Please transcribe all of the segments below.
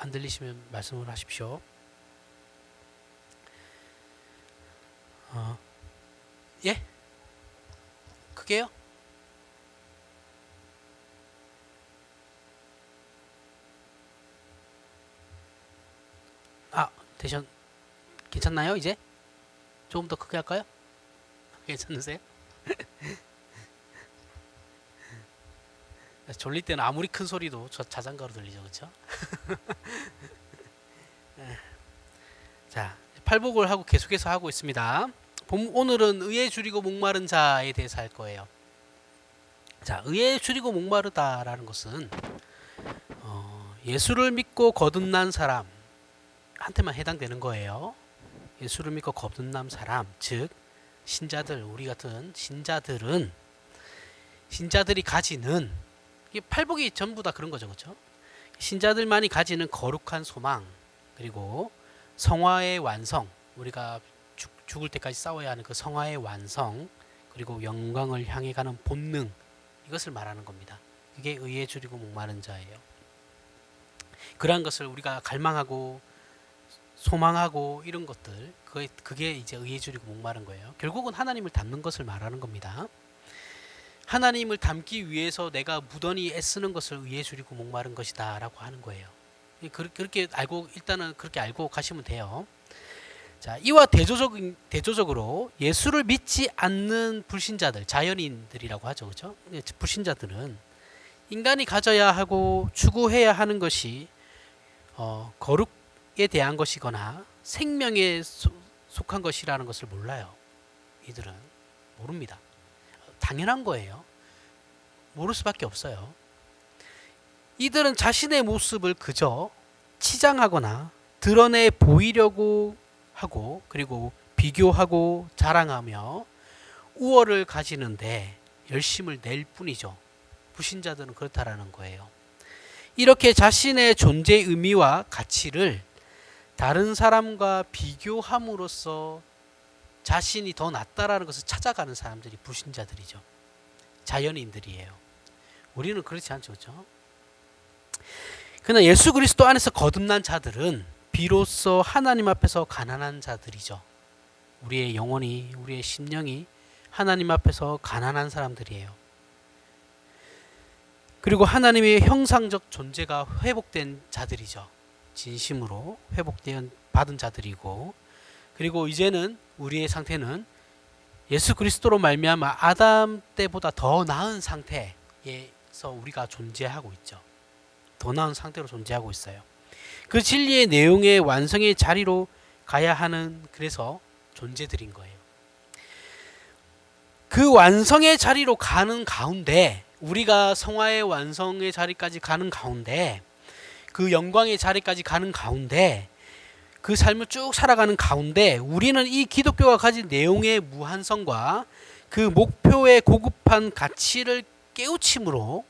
안 들리시면 말씀을 하십시오. 예? 크게요? 되셨 괜찮나요? 이제 조금 더 크게 할까요? 괜찮으세요? 졸릴 때는 아무리 큰 소리도 저 자장가로 들리죠, 그렇죠? 자, 팔복을 하고 계속해서 하고 있습니다. 오늘은 의에 줄이고 목마른 자에 대해서 할 거예요. 자, 의에 줄이고 목마르다라는 것은 예수를 믿고 거듭난 사람한테만 해당되는 거예요. 예수를 믿고 거듭난 사람, 즉 신자들, 우리 같은 신자들이 가지는, 이게 팔복이 전부 다 그런 거죠, 그렇죠? 신자들만이 가지는 거룩한 소망, 그리고 성화의 완성, 우리가 죽을 때까지 싸워야 하는 그 성화의 완성, 그리고 영광을 향해 가는 본능, 이것을 말하는 겁니다. 그게 의에 줄이고 목마른 자예요. 그러한 것을 우리가 갈망하고 소망하고 이런 것들, 그게 이제 의에 줄이고 목마른 거예요. 결국은 하나님을 닮는 것을 말하는 겁니다. 하나님을 닮기 위해서 내가 무던히 애쓰는 것을 의에 줄이고 목마른 것이다 라고 하는 거예요. 그렇게 알고, 일단은 그렇게 알고 가시면 돼요. 자, 이와 대조적으로 예수를 믿지 않는 불신자들, 자연인들이라고 하죠, 그렇죠? 불신자들은 인간이 가져야 하고 추구해야 하는 것이 거룩에 대한 것이거나 생명에 속한 것이라는 것을 몰라요. 이들은 모릅니다. 당연한 거예요. 모를 수밖에 없어요. 이들은 자신의 모습을 그저 치장하거나 드러내 보이려고 하고, 그리고 비교하고 자랑하며 우월을 가지는데 열심을 낼 뿐이죠. 불신자들은 그렇다라는 거예요. 이렇게 자신의 존재의 의미와 가치를 다른 사람과 비교함으로써 자신이 더 낫다라는 것을 찾아가는 사람들이 불신자들이죠. 자연인들이에요. 우리는 그렇지 않죠, 그렇죠? 그러나 예수 그리스도 안에서 거듭난 자들은 비로소 하나님 앞에서 가난한 자들이죠. 우리의 영혼이, 우리의 심령이 하나님 앞에서 가난한 사람들이에요. 그리고 하나님의 형상적 존재가 회복된 자들이죠. 진심으로 회복된 받은 자들이고, 그리고 이제는 우리의 상태는 예수 그리스도로 말미암아 아담 때보다 더 나은 상태에서 우리가 존재하고 있죠. 더 나은 상태로 존재하고 있어요. 그 진리의 내용의 완성의 자리로 가야 하는, 그래서 존재들인 거예요. 그 완성의 자리로 가는 가운데, 우리가 성화의 완성의 자리까지 가는 가운데, 그 영광의 자리까지 가는 가운데, 그 삶을 쭉 살아가는 가운데, 우리는 이 기독교가 가진 내용의 무한성과 그 목표의 고급한 가치를 깨우침으로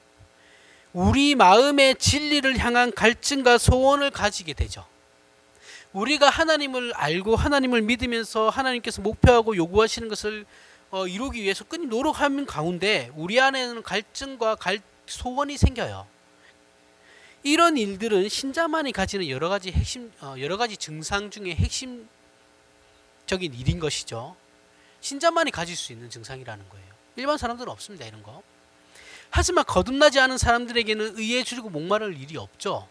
우리 마음의 진리를 향한 갈증과 소원을 가지게 되죠. 우리가 하나님을 알고 하나님을 믿으면서 하나님께서 목표하고 요구하시는 것을 이루기 위해서 끊임 노력하는 가운데 우리 안에는 갈증과 소원이 생겨요. 이런 일들은 신자만이 가지는 여러 가지 증상 중에 핵심적인 일인 것이죠. 신자만이 가질 수 있는 증상이라는 거예요. 일반 사람들은 없습니다, 이런 거. 하지만 거듭나지 않은 사람들에게는 의에 줄이고 목마를 일이 없죠.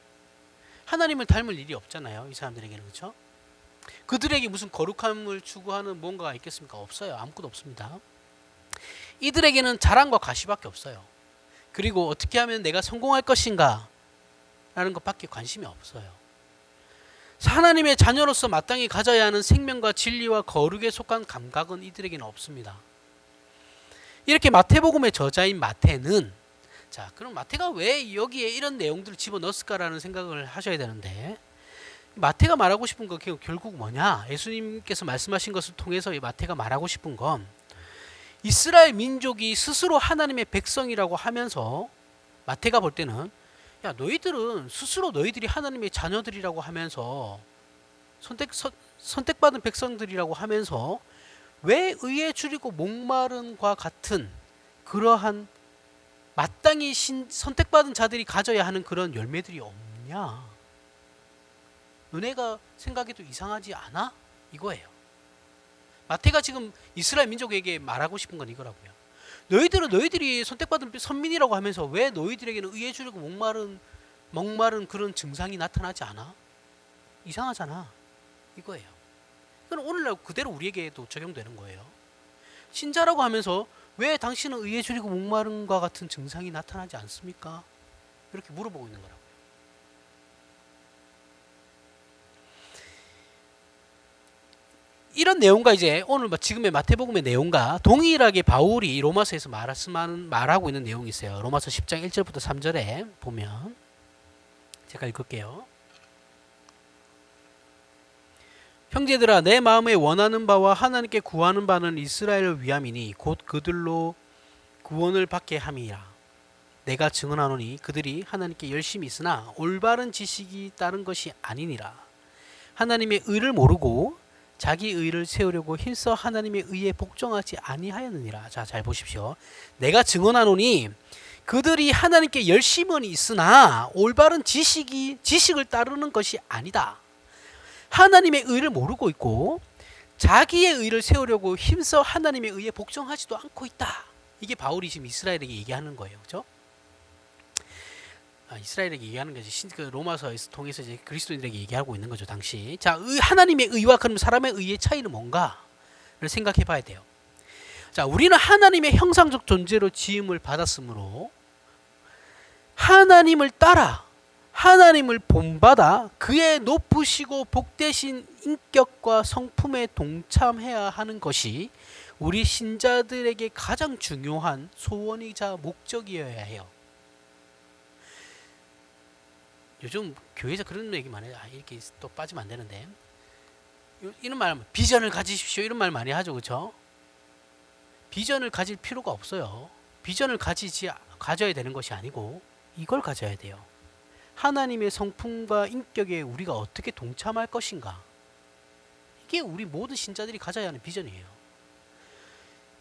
하나님을 닮을 일이 없잖아요, 이 사람들에게는. 그렇죠? 그들에게 무슨 거룩함을 추구하는 뭔가가 있겠습니까? 없어요. 아무것도 없습니다. 이들에게는 자랑과 과시밖에 없어요. 그리고 어떻게 하면 내가 성공할 것인가 라는 것밖에 관심이 없어요. 하나님의 자녀로서 마땅히 가져야 하는 생명과 진리와 거룩에 속한 감각은 이들에게는 없습니다. 이렇게 마태복음의 저자인 마태는, 자, 그럼 마태가 왜 여기에 이런 내용들을 집어넣었을까라는 생각을 하셔야 되는데, 마태가 말하고 싶은 건 결국 뭐냐? 예수님께서 말씀하신 것을 통해서 이 마태가 말하고 싶은 건, 이스라엘 민족이 스스로 하나님의 백성이라고 하면서 마태가 볼 때는, 야, 너희들은 스스로 너희들이 하나님의 자녀들이라고 하면서 선택받은 백성들이라고 하면서 왜 의에 줄이고 목마름과 같은 그러한 마땅히 선택받은 자들이 가져야 하는 그런 열매들이 없냐? 너네가 생각해도 이상하지 않아? 이거예요. 마태가 지금 이스라엘 민족에게 말하고 싶은 건 이거라고요. 너희들이 선택받은 선민이라고 하면서 왜 너희들에게는 의에 주려고 목마른 그런 증상이 나타나지 않아? 이상하잖아. 이거예요. 그건 오늘날 그대로 우리에게도 적용되는 거예요. 신자라고 하면서 왜 당신은 의에 주려고 목마른과 같은 증상이 나타나지 않습니까? 이렇게 물어보고 있는 거라고요. 이런 내용과 이제 오늘 지금의 마태복음의 내용과 동일하게 바울이 로마서에서 말하고 있는 내용이 있어요. 로마서 10장 1절부터 3절에 보면 제가 읽을게요. 형제들아 내 마음에 원하는 바와 하나님께 구하는 바는 이스라엘을 위함이니 곧 그들로 구원을 받게 함이라. 내가 증언하노니 그들이 하나님께 열심히 있으나 올바른 지식이 따른 것이 아니니라. 하나님의 의를 모르고 자기 의를 세우려고 힘써 하나님의 의에 복종하지 아니하였느니라. 자, 잘 보십시오. 내가 증언하노니 그들이 하나님께 열심은 있으나 올바른 지식을 따르는 것이 아니다. 하나님의 의를 모르고 있고 자기의 의를 세우려고 힘써 하나님의 의에 복종하지도 않고 있다. 이게 바울이 지금 이스라엘에게 얘기하는 거예요. 그렇죠? 이스라엘에게 얘기하는 것이 그 로마서에서 통해서 이제 그리스도인들에게 얘기하고 있는 거죠. 당시. 자, 하나님의 의와 그럼 사람의 의의 차이는 뭔가를 생각해 봐야 돼요. 자, 우리는 하나님의 형상적 존재로 지음을 받았으므로 하나님을 따라 하나님을 본받아 그의 높으시고 복되신 인격과 성품에 동참해야 하는 것이 우리 신자들에게 가장 중요한 소원이자 목적이어야 해요. 요즘 교회에서 그런 얘기 많이 해요. 이렇게 또 빠지면 안 되는데 이런 말 비전을 가지십시오 이런 말 많이 하죠. 그렇죠? 비전을 가질 필요가 없어요. 비전을 가져야 되는 것이 아니고 이걸 가져야 돼요. 하나님의 성품과 인격에 우리가 어떻게 동참할 것인가. 이게 우리 모든 신자들이 가져야 하는 비전이에요.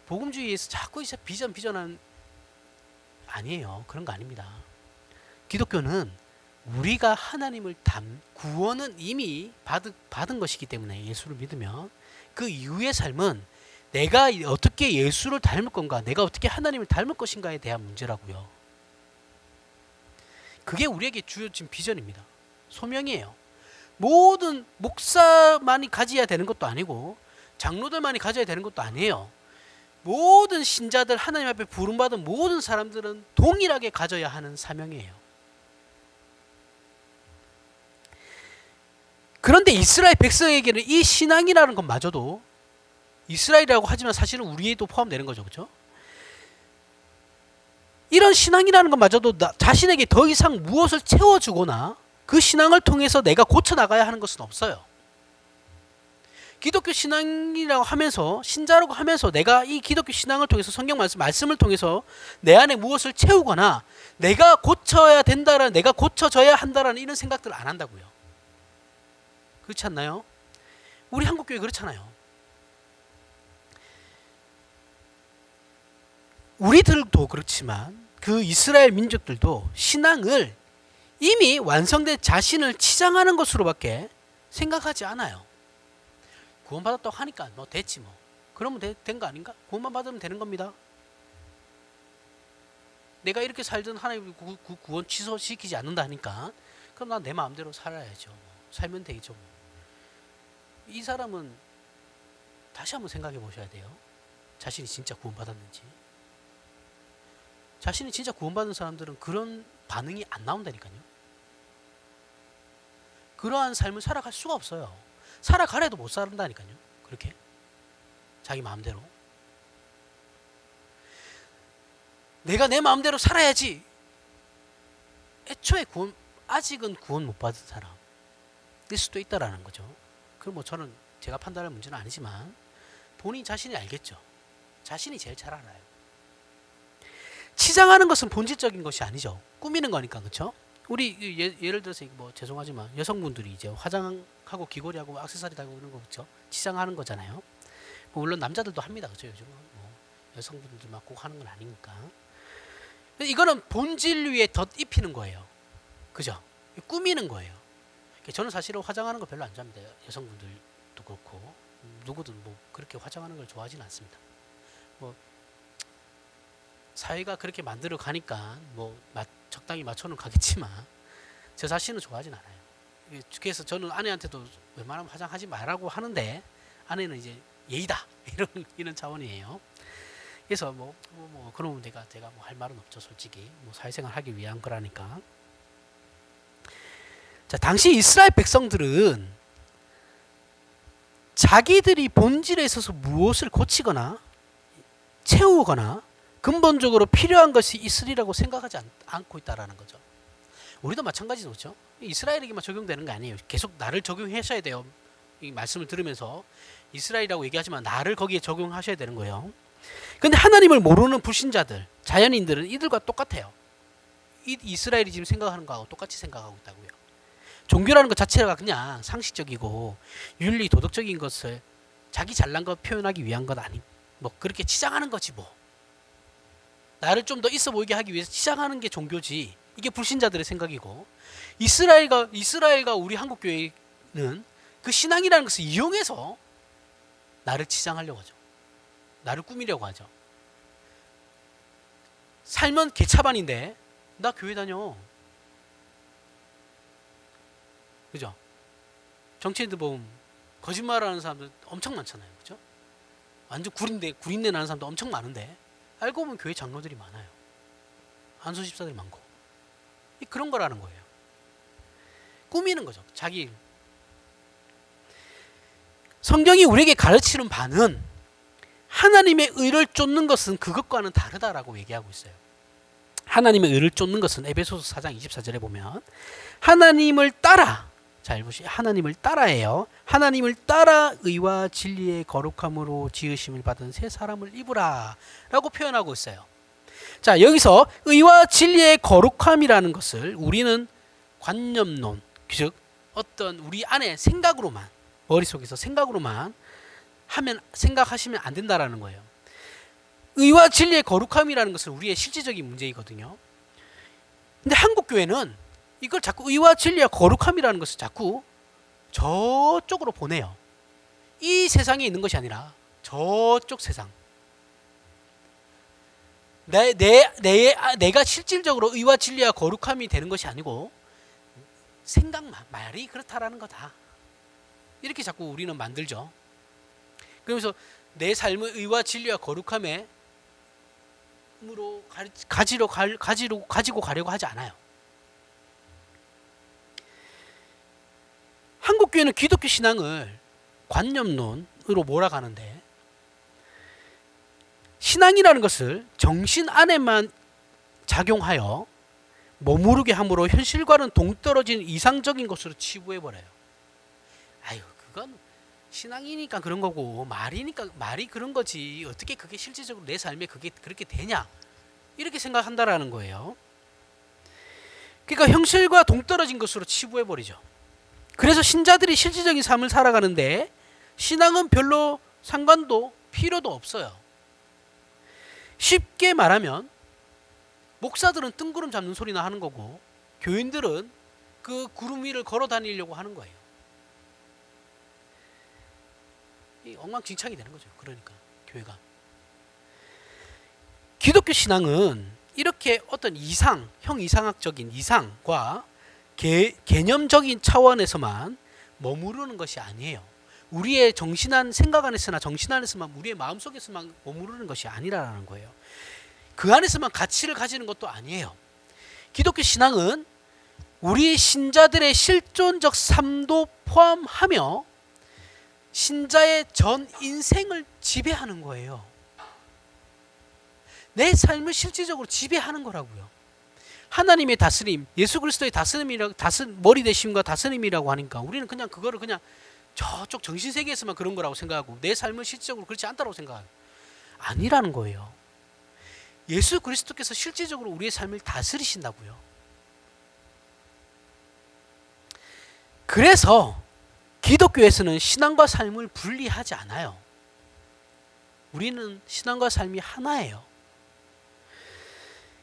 복음주의에서 자꾸 이제 비전하는 아니에요. 그런 거 아닙니다. 기독교는 우리가 하나님을 구원은 이미 받은 것이기 때문에 예수를 믿으면 그 이후의 삶은 내가 어떻게 예수를 닮을 건가, 내가 어떻게 하나님을 닮을 것인가에 대한 문제라고요. 그게 우리에게 주어진 비전입니다. 소명이에요. 모든 목사만이 가져야 되는 것도 아니고 장로들만이 가져야 되는 것도 아니에요. 모든 신자들, 하나님 앞에 부름받은 모든 사람들은 동일하게 가져야 하는 사명이에요. 그런데 이스라엘 백성에게는 이 신앙이라는 것마저도, 이스라엘이라고 하지만 사실은 우리에도 포함되는 거죠. 그렇죠? 이런 신앙이라는 것마저도 자신에게 더 이상 무엇을 채워주거나 그 신앙을 통해서 내가 고쳐나가야 하는 것은 없어요. 기독교 신앙이라고 하면서, 신자라고 하면서 내가 이 기독교 신앙을 통해서, 성경 말씀을 통해서 내 안에 무엇을 채우거나 내가 고쳐야 된다라는, 내가 고쳐져야 한다라는 이런 생각들을 안 한다고요. 그렇지 않나요? 우리 한국교회 그렇잖아요. 우리들도 그렇지만 그 이스라엘 민족들도 신앙을 이미 완성된 자신을 치장하는 것으로밖에 생각하지 않아요. 구원받았다고 하니까 뭐 됐지 뭐. 그러면 된 거 아닌가? 구원만 받으면 되는 겁니다. 내가 이렇게 살든 하나님이 구원 취소시키지 않는다 하니까 그럼 난 내 마음대로 살아야죠. 뭐. 살면 되겠죠. 뭐. 이 사람은 다시 한번 생각해 보셔야 돼요. 자신이 진짜 구원받았는지. 자신이 진짜 구원받은 사람들은 그런 반응이 안 나온다니까요. 그러한 삶을 살아갈 수가 없어요. 살아가래도 못 살는다니까요. 그렇게 자기 마음대로. 내가 내 마음대로 살아야지. 애초에 아직은 구원 못 받은 사람일 수도 있다라는 거죠. 그럼 뭐 저는 제가 판단할 문제는 아니지만 본인 자신이 알겠죠. 자신이 제일 잘 알아요. 치장하는 것은 본질적인 것이 아니죠. 꾸미는 거니까. 그렇죠? 우리 예를 들어서 뭐 죄송하지만 여성분들이 이제 화장하고 귀걸이하고 액세서리 달고 그런 거 그렇죠? 치장하는 거잖아요. 뭐 물론 남자들도 합니다. 그렇죠? 요즘은 뭐 여성분들만 꼭 하는 건 아니니까. 이거는 본질 위에 덧입히는 거예요. 그죠? 꾸미는 거예요. 저는 사실은 화장하는 거 별로 안 좋아합니다. 여성분들도 그렇고 누구든 뭐 그렇게 화장하는 걸 좋아하지는 않습니다. 뭐 사회가 그렇게 만들어 가니까 뭐 적당히 맞춰는 가겠지만 저 자신은 좋아하진 않아요. 그래서 저는 아내한테도 웬만하면 화장하지 말라고 하는데 아내는 이제 예의다 이런 차원이에요. 그래서 뭐 그러면 제가 뭐 할 말은 없죠. 솔직히 뭐 사회생활 하기 위한 거라니까. 자, 당시 이스라엘 백성들은 자기들이 본질에 있어서 무엇을 고치거나 채우거나 근본적으로 필요한 것이 있으리라고 생각하지 않고 있다라는 거죠. 우리도 마찬가지죠. 그렇죠? 이스라엘에게만 적용되는 게 아니에요. 계속 나를 적용하셔야 돼요. 이 말씀을 들으면서 이스라엘이라고 얘기하지만 나를 거기에 적용하셔야 되는 거예요. 근데 하나님을 모르는 불신자들, 자연인들은 이들과 똑같아요. 이스라엘이 지금 생각하는 거하고 똑같이 생각하고 있다고요. 종교라는 것 자체가 그냥 상식적이고 윤리 도덕적인 것을 자기 잘난 것 표현하기 위한 것 아니, 뭐 그렇게 치장하는 거지 뭐. 나를 좀 더 있어 보이게 하기 위해서 치장하는 게 종교지. 이게 불신자들의 생각이고, 이스라엘과 우리 한국 교회는 그 신앙이라는 것을 이용해서 나를 치장하려고 하죠. 나를 꾸미려고 하죠. 살면 개차반인데 나 교회 다녀. 그죠? 정치인들 보면 거짓말하는 사람들 엄청 많잖아요. 그죠? 완전 구린내 나는 사람도 엄청 많은데 알고 보면 교회 장로들이 많아요. 안수 집사들이 많고. 그런 거라는 거예요. 꾸미는 거죠. 자기. 성경이 우리에게 가르치는 바는 하나님의 의를 쫓는 것은 그것과는 다르다라고 얘기하고 있어요. 하나님의 의를 쫓는 것은 에베소서 4장 24절에 보면 하나님을 따라, 잘 보시죠. 하나님을 따라예요. 하나님을 따라 의와 진리의 거룩함으로 지으심을 받은 새 사람을 입으라 라고 표현하고 있어요. 자, 여기서 의와 진리의 거룩함이라는 것을 우리는 관념론, 즉 어떤 우리 안에 생각으로만, 머릿속에서 생각으로만 생각하시면 안 된다라는 거예요. 의와 진리의 거룩함이라는 것은 우리의 실질적인 문제이거든요. 근데 한국 교회는 이걸 자꾸 의와 진리와 거룩함이라는 것을 자꾸 저쪽으로 보내요. 이 세상에 있는 것이 아니라 저쪽 세상. 내가 실질적으로 의와 진리와 거룩함이 되는 것이 아니고 생각만, 말이 그렇다라는 거다. 이렇게 자꾸 우리는 만들죠. 그러면서 내 삶의 의와 진리와 거룩함에 으로 가지고 가려고 하지 않아요. 한국 교회는 기독교 신앙을 관념론으로 몰아가는데, 신앙이라는 것을 정신 안에만 작용하여 머무르게 함으로 현실과는 동떨어진 이상적인 것으로 치부해버려요. 아유, 그건 신앙이니까 그런 거고 말이 그런 거지 어떻게 그게 실질적으로 내 삶에 그게 그렇게 되냐, 이렇게 생각한다라는 거예요. 그러니까 현실과 동떨어진 것으로 치부해버리죠. 그래서 신자들이 실질적인 삶을 살아가는데 신앙은 별로 상관도 필요도 없어요. 쉽게 말하면 목사들은 뜬구름 잡는 소리나 하는 거고 교인들은 그 구름 위를 걸어 다니려고 하는 거예요. 엉망진창이 되는 거죠. 그러니까 교회가. 기독교 신앙은 이렇게 어떤 형이상학적인 이상과 개념적인 차원에서만 머무르는 것이 아니에요. 우리의 정신한 생각 안에서나 정신 안에서만, 우리의 마음속에서만 머무르는 것이 아니라는 거예요. 그 안에서만 가치를 가지는 것도 아니에요. 기독교 신앙은 우리 신자들의 실존적 삶도 포함하며 신자의 전 인생을 지배하는 거예요. 내 삶을 실질적으로 지배하는 거라고요. 하나님의 다스림, 예수 그리스도의 머리 되심과 다스림이라고 하니까 우리는 그냥 그거를 그냥 저쪽 정신세계에서만 그런 거라고 생각하고 내 삶은 실질적으로 그렇지 않다고 생각해요. 아니라는 거예요. 예수 그리스도께서 실질적으로 우리의 삶을 다스리신다고요. 그래서 기독교에서는 신앙과 삶을 분리하지 않아요. 우리는 신앙과 삶이 하나예요.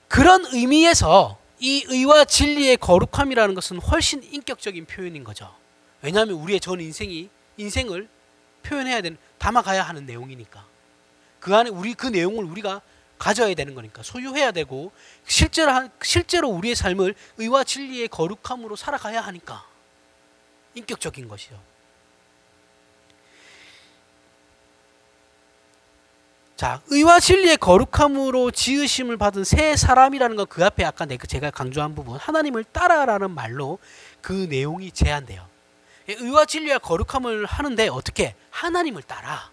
그런 의미에서 이 의와 진리의 거룩함이라는 것은 훨씬 인격적인 표현인 거죠. 왜냐하면 우리의 전 인생을 표현해야 되는, 담아가야 하는 내용이니까. 그 안에 그 내용을 우리가 가져야 되는 거니까, 소유해야 되고, 실제로 우리의 삶을 의와 진리의 거룩함으로 살아가야 하니까 인격적인 것이요. 자, 의와 진리의 거룩함으로 지으심을 받은 새 사람이라는 건 그 앞에 아까 제가 강조한 부분, 하나님을 따라라는 말로 그 내용이 제한돼요. 의와 진리와 거룩함을 하는데 어떻게? 하나님을 따라.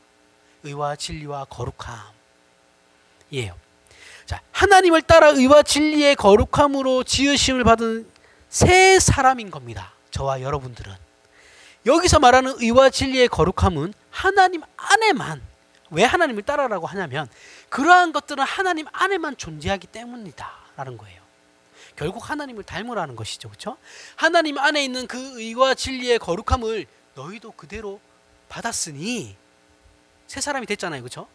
의와 진리와 거룩함이에요. 자, 하나님을 따라 의와 진리의 거룩함으로 지으심을 받은 새 사람인 겁니다. 저와 여러분들은. 여기서 말하는 의와 진리의 거룩함은 하나님 안에만, 왜 하나님을 따라라고 하냐면 그러한 것들은 하나님 안에만 존재하기 때문이다 라는 거예요. 결국 하나님을 닮으라는 것이죠. 그렇죠? 하나님 안에 있는 그 의와 진리의 거룩함을 너희도 그대로 받았으니 새 사람이 됐잖아요. 그렇죠?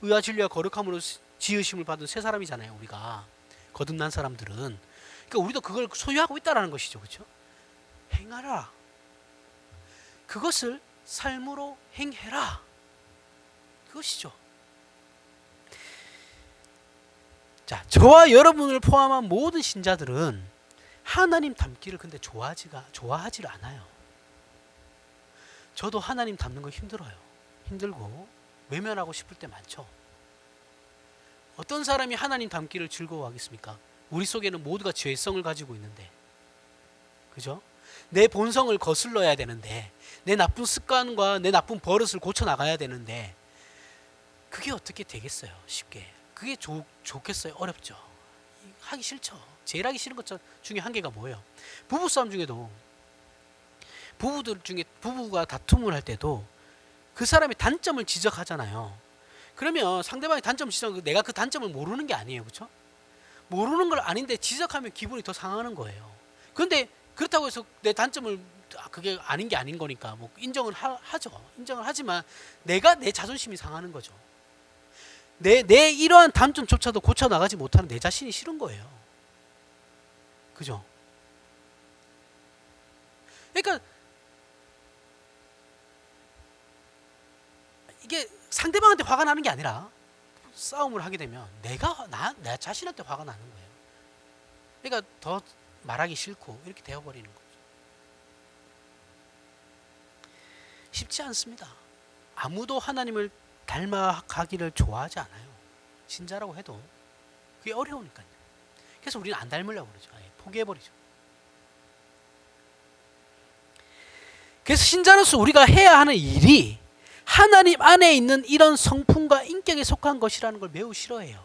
의와 진리와 거룩함으로 지으심을 받은 새 사람이잖아요. 우리가 거듭난 사람들은. 그러니까 우리도 그걸 소유하고 있다는 것이죠. 그렇죠? 행하라. 그것을 삶으로 행해라. 그것이죠. 자, 저와 여러분을 포함한 모든 신자들은 하나님 닮기를 근데 좋아하지 않아요. 저도 하나님 닮는 거 힘들어요. 힘들고 외면하고 싶을 때 많죠. 어떤 사람이 하나님 닮기를 즐거워하겠습니까? 우리 속에는 모두가 죄성을 가지고 있는데, 그죠? 내 본성을 거슬러야 되는데, 내 나쁜 습관과 내 나쁜 버릇을 고쳐 나가야 되는데, 그게 어떻게 되겠어요? 쉽게. 그게 좋겠어요? 어렵죠. 하기 싫죠. 제일 하기 싫은 것 중에 한 개가 뭐예요? 부부싸움 중에도 부부가 다툼을 할 때도 그 사람의 단점을 지적하잖아요. 그러면 상대방의 단점을 지적하고 내가 그 단점을 모르는 게 아니에요. 그렇죠? 모르는 걸 아닌데 지적하면 기분이 더 상하는 거예요. 그런데 그렇다고 해서 내 단점을 그게 아닌 게 아닌 거니까 뭐 인정을 하죠. 인정을 하지만 내가 내 자존심이 상하는 거죠. 내 이러한 단점조차도 고쳐 나가지 못하는 내 자신이 싫은 거예요. 그죠? 그러니까 이게 상대방한테 화가 나는 게 아니라 싸움을 하게 되면 내 자신한테 화가 나는 거예요. 그러니까 더 말하기 싫고 이렇게 되어버리는 거죠. 쉽지 않습니다. 아무도 하나님을 닮아가기를 좋아하지 않아요. 신자라고 해도 그게 어려우니까요. 그래서 우리는 안 닮으려고 그러죠. 아예 포기해버리죠. 그래서 신자로서 우리가 해야 하는 일이 하나님 안에 있는 이런 성품과 인격에 속한 것이라는 걸 매우 싫어해요.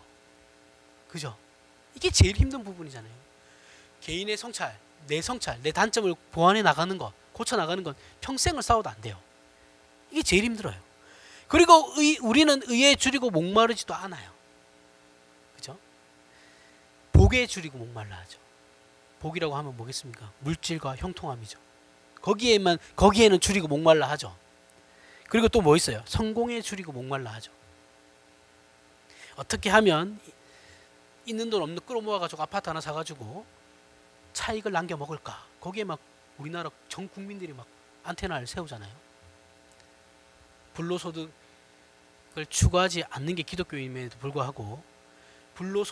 그죠? 이게 제일 힘든 부분이잖아요. 개인의 성찰, 내 단점을 보완해 나가는 것, 고쳐 나가는 건 평생을 싸워도 안 돼요. 이게 제일 힘들어요. 그리고 우리는 의에 줄이고 목마르지도 않아요. 그죠? 복에 줄이고 목말라 하죠. 복이라고 하면 뭐겠습니까? 물질과 형통함이죠. 거기에는 줄이고 목말라 하죠. 그리고 또 뭐 있어요? 성공에 줄이고 목말라 하죠. 어떻게 하면 있는 돈 없는 끌어모아가지고 아파트 하나 사가지고 차익을 남겨 먹을까? 거기에 막 우리나라 전 국민들이 막 안테나를 세우잖아요. 불로소득을 추구하지 않는 게 기독교임에도 불구하고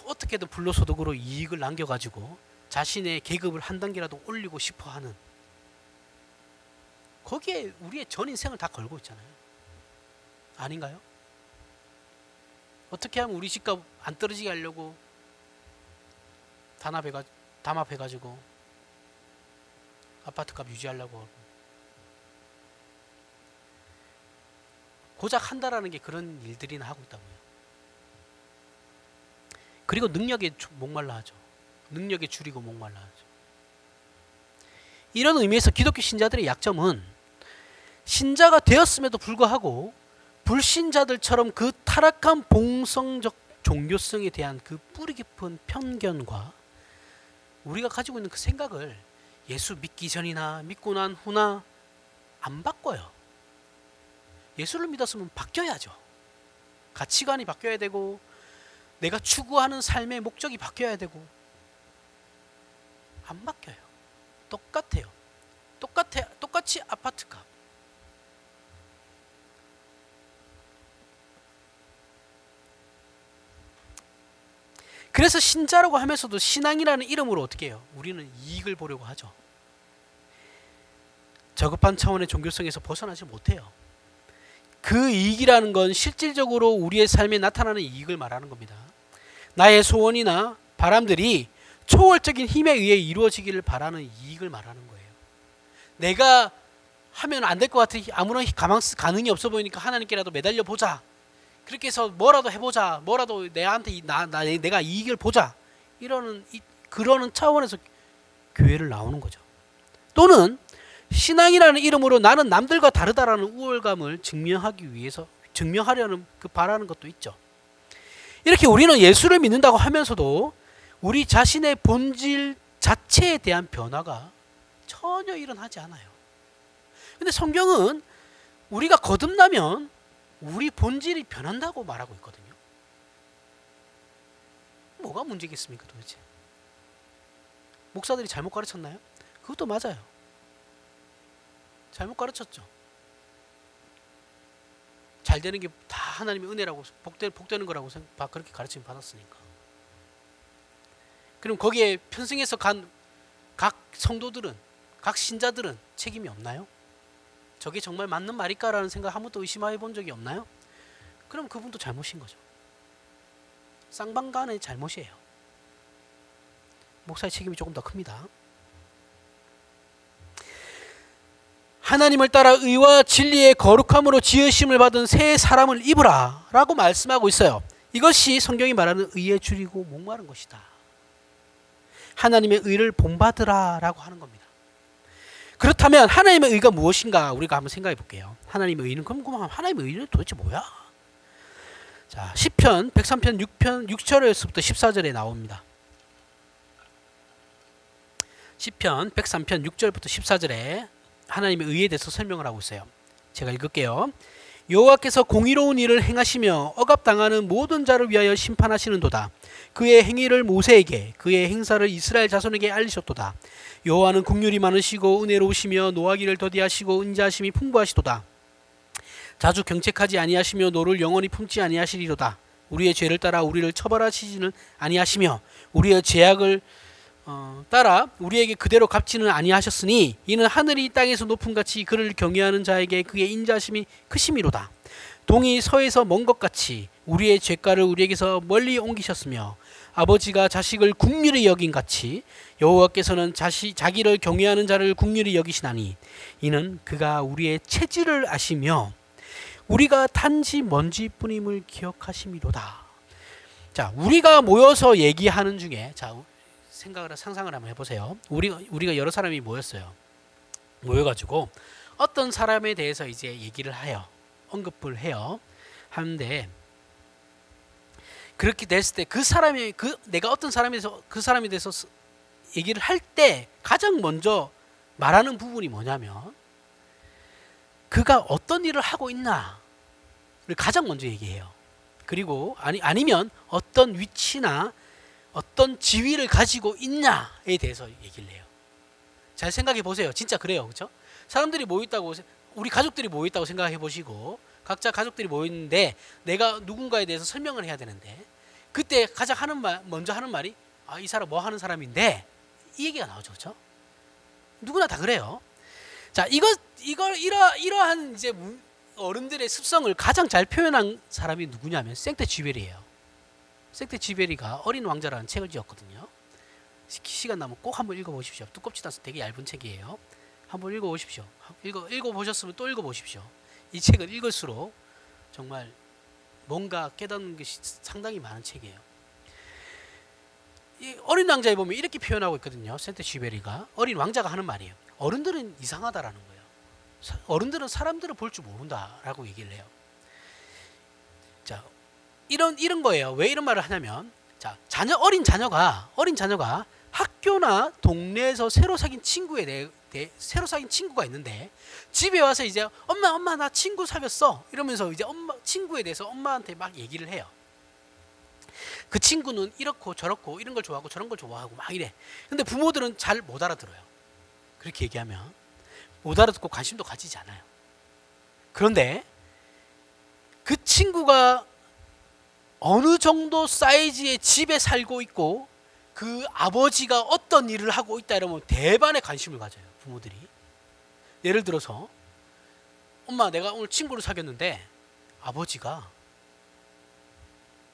어떻게든 불로소득으로 이익을 남겨가지고 자신의 계급을 한 단계라도 올리고 싶어하는, 거기에 우리의 전 인생을 다 걸고 있잖아요. 아닌가요? 어떻게 하면 우리 집값 안 떨어지게 하려고 담합해가지고 아파트값 유지하려고 하고, 고작 한다라는 게 그런 일들이나 하고 있다고요. 그리고 능력에 목말라 하죠. 능력에 줄이고 목말라 하죠. 이런 의미에서 기독교 신자들의 약점은 신자가 되었음에도 불구하고 불신자들처럼 그 타락한 봉성적 종교성에 대한 그 뿌리 깊은 편견과 우리가 가지고 있는 그 생각을 예수 믿기 전이나 믿고 난 후나 안 바꿔요. 예수를 믿었으면 바뀌어야죠. 가치관이 바뀌어야 되고 내가 추구하는 삶의 목적이 바뀌어야 되고 안 바뀌어요. 똑같아요. 똑같이 아파트값. 그래서 신자라고 하면서도 신앙이라는 이름으로 어떻게 해요? 우리는 이익을 보려고 하죠. 저급한 차원의 종교성에서 벗어나지 못해요. 그 이익이라는 건 실질적으로 우리의 삶에 나타나는 이익을 말하는 겁니다. 나의 소원이나 바람들이 초월적인 힘에 의해 이루어지기를 바라는 이익을 말하는 거예요. 내가 하면 안 될 것 같아. 아무런 가능이 없어 보이니까 하나님께라도 매달려 보자. 그렇게 해서 뭐라도 해보자. 뭐라도 내한테 내가 이익을 보자. 그러는 차원에서 교회를 나오는 거죠. 또는 신앙이라는 이름으로 나는 남들과 다르다라는 우월감을 증명하려는 바라는 것도 있죠. 이렇게 우리는 예수를 믿는다고 하면서도 우리 자신의 본질 자체에 대한 변화가 전혀 일어나지 않아요. 근데 성경은 우리가 거듭나면 우리 본질이 변한다고 말하고 있거든요. 뭐가 문제겠습니까 도대체? 목사들이 잘못 가르쳤나요? 그것도 맞아요. 잘못 가르쳤죠. 잘 되는 게 다 하나님의 은혜라고 복되는 거라고 그렇게 가르침 받았으니까. 그럼 거기에 편승해서 간 각 성도들은, 각 신자들은 책임이 없나요? 저게 정말 맞는 말일까라는 생각 한 번도 의심해 본 적이 없나요? 그럼 그분도 잘못인 거죠. 쌍방간의 잘못이에요. 목사의 책임이 조금 더 큽니다. 하나님을 따라 의와 진리의 거룩함으로 지으심을 받은 새 사람을 입으라 라고 말씀하고 있어요. 이것이 성경이 말하는 의에 줄이고 목마른 것이다. 하나님의 의를 본받으라 라고 하는 겁니다. 그렇다면 하나님의 의가 무엇인가 우리가 한번 생각해 볼게요. 하나님의 의는 궁금하면 하나님의 의는 도대체 뭐야? 자, 시편 103편 6절에서부터 14절에 나옵니다. 시편 103편 6절부터 14절에 하나님의 의에 대해서 설명을 하고 있어요. 제가 읽을게요. 여호와께서 공의로운 일을 행하시며 억압당하는 모든 자를 위하여 심판하시는도다. 그의 행위를 모세에게 그의 행사를 이스라엘 자손에게 알리셨도다. 여호와는 긍휼이 많으시고 은혜로우시며 노하기를 더디하시고 은자하심이 풍부하시도다. 자주 경책하지 아니하시며 노를 영원히 품지 아니하시리로다. 우리의 죄를 따라 우리를 처벌하시지는 아니하시며 우리의 죄악을 따라 우리에게 그대로 갚지는 아니하셨으니 이는 하늘이 땅에서 높음같이 그를 경외하는 자에게 그의 인자심이 크심이로다. 동이 서에서 먼 것 같이 우리의 죄가를 우리에게서 멀리 옮기셨으며 아버지가 자식을 긍휼히 여긴 같이 여호와께서는 자기를 경외하는 자를 긍휼히 여기시나니 이는 그가 우리의 체질을 아시며 우리가 단지 먼지뿐임을 기억하심이로다. 자, 우리가 모여서 얘기하는 중에 상상을 한번 해보세요. 우리가 여러 사람이 모여가지고 어떤 사람에 대해서 이제 얘기를 해요. 언급을 해요. 하는데 그렇게 됐을 때 내가 어떤 사람에 대해서 그 사람에 대해서 얘기를 할 때 가장 먼저 말하는 부분이 뭐냐면 그가 어떤 일을 하고 있나를 가장 먼저 얘기해요. 그리고 아니면 어떤 위치나 어떤 지위를 가지고 있냐에 대해서 얘기를 해요. 잘 생각해 보세요. 진짜 그래요. 그렇죠? 사람들이 모여있다고, 우리 가족들이 모여있다고 생각해 보시고 각자 가족들이 모였는데 내가 누군가에 대해서 설명을 해야 되는데 그때 가장 먼저 하는 말이 이 사람 뭐 하는 사람인데 이 얘기가 나오죠. 그렇죠? 누구나 다 그래요. 자, 이러한 이제 어른들의 습성을 가장 잘 표현한 사람이 누구냐면 생떼쥐베리예요. 생떼쥐베리가 어린 왕자라는 책을 지었거든요. 시간 나면 꼭 한번 읽어보십시오. 두껍지도 않아서 되게 얇은 책이에요. 한번 읽어보십시오. 읽어보셨으면 또 읽어보십시오. 이 책을 읽을수록 정말 뭔가 깨닫는 것이 상당히 많은 책이에요. 이 어린 왕자에 보면 이렇게 표현하고 있거든요. 생떼쥐베리가 어린 왕자가 하는 말이에요. 어른들은 이상하다라는 거예요. 어른들은 사람들을 볼 줄 모른다라고 얘기를 해요. 자, 이런 거예요. 왜 이런 말을 하냐면, 자, 어린 자녀가 학교나 동네에서 새로 사귄 친구가 있는데 집에 와서 이제 엄마 나 친구 사귀었어 이러면서 이제 친구에 대해서 엄마한테 막 얘기를 해요. 그 친구는 이렇고 저렇고 이런 걸 좋아하고 저런 걸 좋아하고 막 이래. 근데 부모들은 잘 못 알아들어요. 그렇게 얘기하면 못 알아듣고 관심도 가지지 않아요. 그런데 그 친구가 어느 정도 사이즈의 집에 살고 있고 그 아버지가 어떤 일을 하고 있다 이러면 대반의 관심을 가져요. 부모들이. 예를 들어서 엄마 내가 오늘 친구를 사귀었는데 아버지가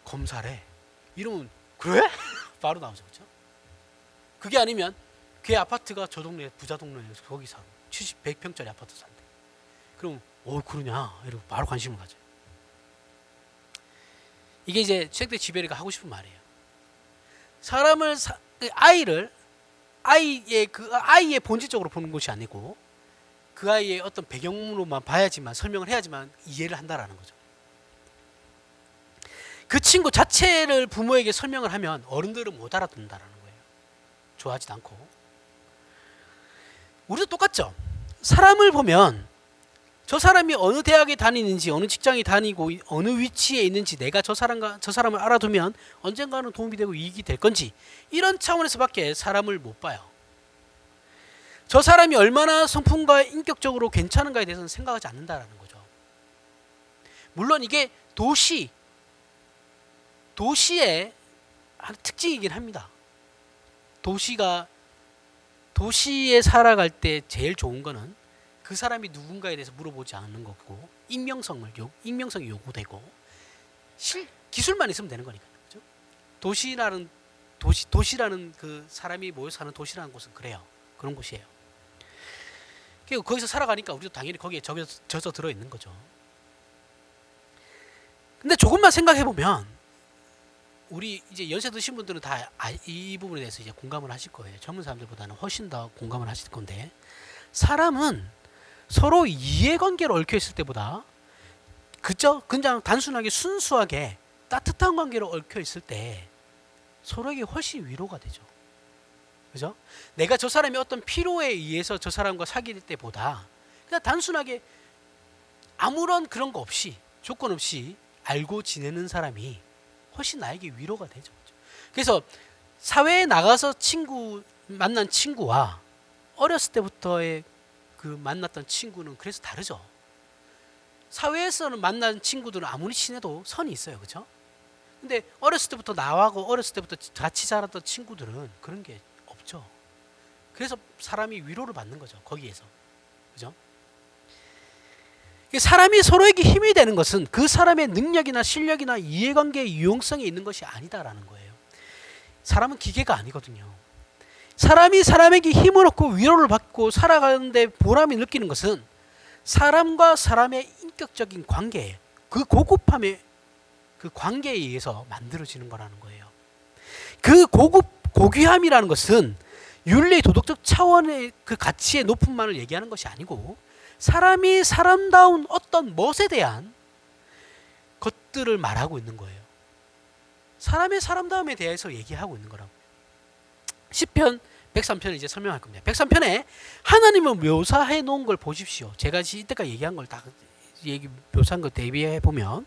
검사래. 이러면 그래? 바로 나오죠. 그렇죠? 그게 아니면 걔 아파트가 저 동네 부자 동네에서 거기 살고 100평짜리 아파트 산대. 그럼 그러냐? 이러고 바로 관심을 가져요. 이게 이제 최대 지배리가 하고 싶은 말이에요. 사람을 아이의 본질적으로 보는 것이 아니고 그 아이의 어떤 배경으로만 봐야지만 설명을 해야지만 이해를 한다라는 거죠. 그 친구 자체를 부모에게 설명을 하면 어른들은 못 알아듣는다라는 거예요. 좋아하지도 않고. 우리도 똑같죠. 사람을 보면 저 사람이 어느 대학에 다니는지 어느 직장에 다니고 어느 위치에 있는지 내가 저 사람을 알아두면 언젠가는 도움이 되고 이익이 될 건지 이런 차원에서밖에 사람을 못 봐요. 저 사람이 얼마나 성품과 인격적으로 괜찮은가에 대해서는 생각하지 않는다라는 거죠. 물론 이게 도시의 한 특징이긴 합니다. 도시에 살아갈 때 제일 좋은 거는 그 사람이 누군가에 대해서 물어보지 않는 거고 익명성이 요구되고 기술만 있으면 되는 거니까요. 그렇죠? 도시라는 그 사람이 모여 사는 도시라는 곳은 그래요. 그런 곳이에요. 그리고 거기서 살아가니까 우리도 당연히 거기에 젖어 들어 있는 거죠. 근데 조금만 생각해 보면 우리 이제 연세 드신 분들은 다 이 부분에 대해서 이제 공감을 하실 거예요. 젊은 사람들보다는 훨씬 더 공감을 하실 건데 사람은 서로 이해관계로 얽혀 있을 때보다 그냥 단순하게 순수하게 따뜻한 관계로 얽혀 있을 때 서로에게 훨씬 위로가 되죠. 그죠? 내가 저 사람이 어떤 필요에 의해서 저 사람과 사귈 때보다 그냥 단순하게 아무런 그런 거 없이 조건 없이 알고 지내는 사람이 훨씬 나에게 위로가 되죠. 그래서 사회에 나가서 만난 친구와 어렸을 때부터의 그 만났던 친구는 그래서 다르죠. 사회에서는 만난 친구들은 아무리 친해도 선이 있어요. 그렇죠? 근데 어렸을 때부터 나하고 어렸을 때부터 같이 자랐던 친구들은 그런 게 없죠. 그래서 사람이 위로를 받는 거죠. 거기에서. 그죠? 사람이 서로에게 힘이 되는 것은 그 사람의 능력이나 실력이나 이해관계의 유용성에 있는 것이 아니다라는 거예요. 사람은 기계가 아니거든요. 사람이 사람에게 힘을 얻고 위로를 받고 살아가는데 보람이 느끼는 것은 사람과 사람의 인격적인 관계, 그 고급함의 그 관계에 의해서 만들어지는 거라는 거예요. 그 고귀함이라는 것은 윤리 도덕적 차원의 그 가치의 높음만을 얘기하는 것이 아니고 사람이 사람다운 어떤 멋에 대한 것들을 말하고 있는 거예요. 사람의 사람다움에 대해서 얘기하고 있는 거라고. 시편 103편을 이제 설명할 겁니다. 103편에 하나님을 묘사해 놓은 걸 보십시오. 제가 이때까지 얘기한 걸 다 묘사한 걸 대비해 보면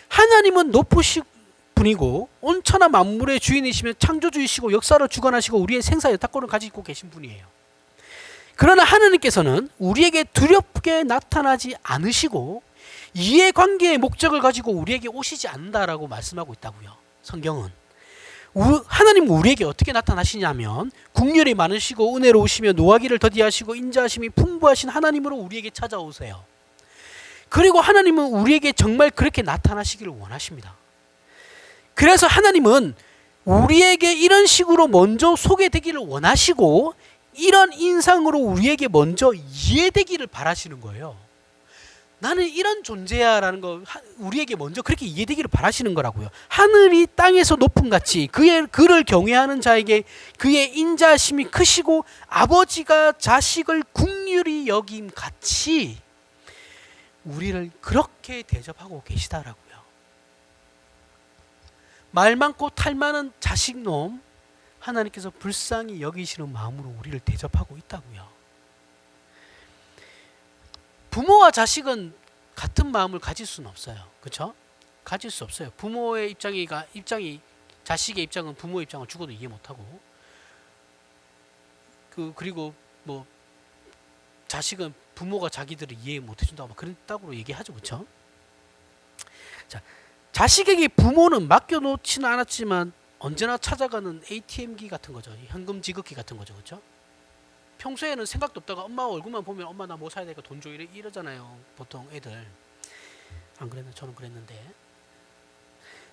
하나님은 높으신 분이고 온천하 만물의 주인이시며 창조주이시고 역사를 주관하시고 우리의 생사 여타권을 가지고 계신 분이에요. 그러나 하나님께서는 우리에게 두렵게 나타나지 않으시고 이해관계의 목적을 가지고 우리에게 오시지 않는다라고 말씀하고 있다고요. 성경은. 하나님은 우리에게 어떻게 나타나시냐면 국률이 많으시고 은혜로우시며 노하기를 더디하시고 인자하심이 풍부하신 하나님으로 우리에게 찾아오세요. 그리고 하나님은 우리에게 정말 그렇게 나타나시기를 원하십니다. 그래서 하나님은 우리에게 이런 식으로 먼저 소개되기를 원하시고 이런 인상으로 우리에게 먼저 이해되기를 바라시는 거예요. 나는 이런 존재야라는 거 우리에게 먼저 그렇게 이해되기를 바라시는 거라고요. 하늘이 땅에서 높음 같이 그를 경외하는 자에게 그의 인자심이 크시고 아버지가 자식을 긍휼히 여김 같이 우리를 그렇게 대접하고 계시다라고요. 말 많고 탈 많은 자식놈 하나님께서 불쌍히 여기시는 마음으로 우리를 대접하고 있다고요. 부모와 자식은 같은 마음을 가질 수는 없어요. 그렇죠? 가질 수 없어요. 부모의 입장이 자식의 입장은 부모의 입장을 죽어도 이해 못하고, 그리고 뭐 자식은 부모가 자기들을 이해 못해준다고 막 그런다고 얘기하죠, 그렇죠? 자, 자식에게 부모는 맡겨놓지는 않았지만 언제나 찾아가는 ATM기 같은 거죠. 현금 지급기 같은 거죠, 그렇죠? 평소에는 생각도 없다가 엄마 얼굴만 보면 엄마 나 뭐 사야 되니까 돈 줘 이러잖아요, 보통 애들. 안 그랬나? 저는 그랬는데.